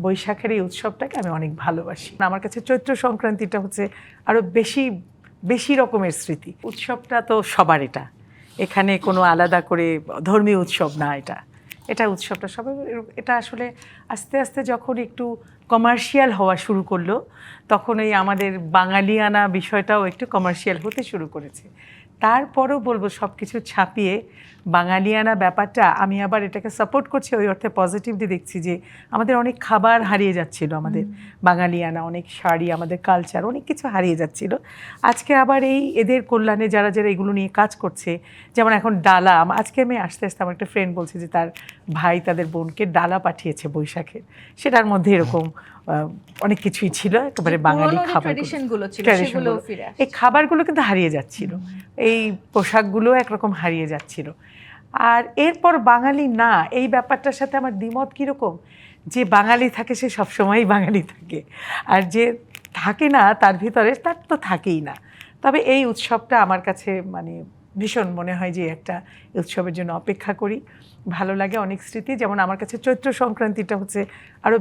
বৈশাখের এই উৎসবটাকে আমি অনেক ভালোবাসি। আমার কাছে চৈত্র সংক্রান্তিটা হচ্ছে আরও বেশি রকমের স্মৃতি। উৎসবটা তো সবার, এখানে কোনো আলাদা করে ধর্মীয় উৎসব না, এটা উৎসবটা সবাই। এটা আসলে আস্তে আস্তে যখন একটু কমার্শিয়াল হওয়া শুরু করলো, তখন এই আমাদের বাঙালিয়ানা বিষয়টাও একটু কমার্শিয়াল হতে শুরু করেছে। তারপরও বলবো সব কিছু ছাপিয়ে বাঙালিয়ানা ব্যাপারটা আমি আবার এটাকে সাপোর্ট করছি, ওই অর্থে পজিটিভলি দেখছি যে আমাদের অনেক খাবার হারিয়ে যাচ্ছিল, আমাদের বাঙালিয়ানা অনেক শাড়ি, আমাদের কালচার অনেক কিছু হারিয়ে যাচ্ছিল। আজকে আবার এদের কল্যাণে যারা এগুলো নিয়ে কাজ করছে, যেমন এখন ডালা, আজকে আমি আস্তে আস্তে আমার একটা ফ্রেন্ড বলছে যে তার ভাই তাদের বোনকে ডালা পাঠিয়েছে বৈশাখের, সেটার মধ্যে এরকম অনেক কিছুই ছিল, একেবারে বাঙালি খাবার, এই খাবারগুলো কিন্তু হারিয়ে যাচ্ছিল, এই পোশাকগুলো একরকম হারিয়ে যাচ্ছিল। আর এরপর বাঙালি না, এই ব্যাপারটার সাথে আমার দ্বিমত কীরকম, যে বাঙালি থাকে সে সবসময়ই বাঙালি থাকে, আর যে থাকে না তার ভিতরে তার তো থাকেই না। তবে এই উৎসবটা আমার কাছে মানে ভীষণ মনে হয় যে একটা উৎসবের জন্য অপেক্ষা করি, ভালো লাগে, অনেক স্মৃতি। যেমন আমার কাছে চৈত্র সংক্রান্তিটা হচ্ছে আরও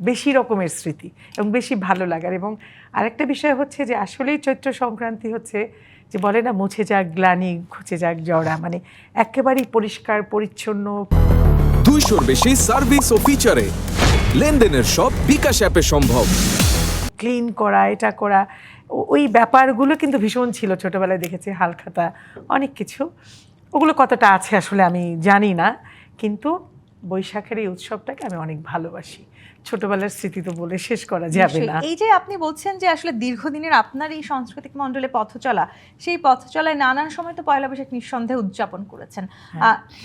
বেশি রকমের স্মৃতি এবং বেশি ভালো লাগার। এবং আরেকটা বিষয় হচ্ছে যে আসলেই চৈত্র সংক্রান্তি হচ্ছে যে বলে না, মুছে যাক গ্লানি ঘুচে যাক জড়া, মানে একেবারেই পরিষ্কার পরিচ্ছন্ন। 200-র বেশি সার্ভিস ও ফিচারে লেনদেনের সব বিকাশ অ্যাপে সম্ভব। ক্লিন করা, এটা করা, ওই ব্যাপারগুলো কিন্তু ভীষণ ছিল ছোটোবেলায়, দেখেছি হালখাতা অনেক কিছু। ওগুলো কতটা আছে আসলে আমি জানি না, কিন্তু বৈশাখের এই উৎসবটাকে আমি অনেক ভালোবাসি। ছোটবেলার স্মৃতি তো বলে শেষ করা যাবে না। এই যে আপনি বলছেন যে আসলে দীর্ঘদিনের আপনার এই সাংস্কৃতিক মণ্ডলে পথ চলা, সেই পথ চলায় নানান সময় তো পয়লা বৈশাখ নিঃসন্দেহে উদযাপন করেছেন।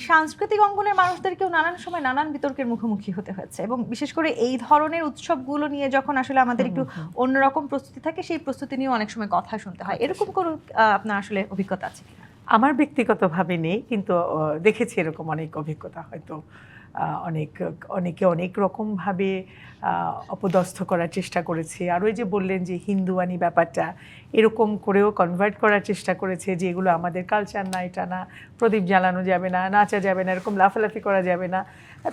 সাংস্কৃতিক অঙ্গনের মানুষদেরকেও নানান সময় নানান বিতর্কের মুখোমুখি হতে হয়েছে, এবং বিশেষ করে এই ধরনের উৎসবগুলো নিয়ে যখন আসলে আমাদের একটু অন্যরকম প্রস্তুতি থাকে, সেই প্রস্তুতি নিয়ে অনেক সময় কথা শুনতে হয়। এরকম কোনো আপনার আসলে অভিজ্ঞতা আছে কিনা? আমার ব্যক্তিগতভাবে নেই, কিন্তু দেখেছি এরকম অনেক অভিজ্ঞতা, হয়তো অনেকে অনেক রকমভাবে অপদস্থ করার চেষ্টা করেছে। আর ওই যে বললেন যে হিন্দুয়ানি ব্যাপারটা, এরকম করেও কনভার্ট করার চেষ্টা করেছে যে এগুলো আমাদের কালচার না, এটা না, প্রদীপ জ্বালানো যাবে না, নাচা যাবে না, এরকম লাফালাফি করা যাবে না।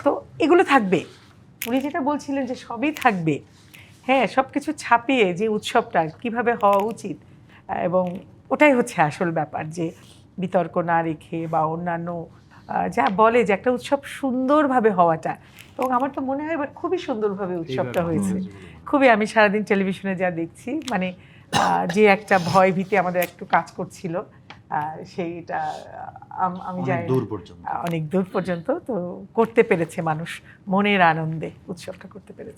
তো এগুলো থাকবে, উনি যেটা বলছিলেন যে সবই থাকবে, হ্যাঁ, সব কিছু ছাপিয়ে যে উৎসবটা কীভাবে হওয়া উচিত, এবং ওটাই হচ্ছে আসল ব্যাপার, যে বিতর্ক না রেখে বা অন্যান্য যা বলে যে একটা উৎসব সুন্দরভাবে হওয়াটা। এবং আমার তো মনে হয় এবার খুবই সুন্দরভাবে উৎসবটা হয়েছে, খুবই। আমি সারাদিন টেলিভিশনে যা দেখছি, মানে যে একটা ভয় ভীতি আমাদের একটু কাজ করছিল, সেইটা আমি জানি অনেক দূর পর্যন্ত তো করতে পেরেছে মানুষ, মনের আনন্দে উৎসবটা করতে পেরেছে।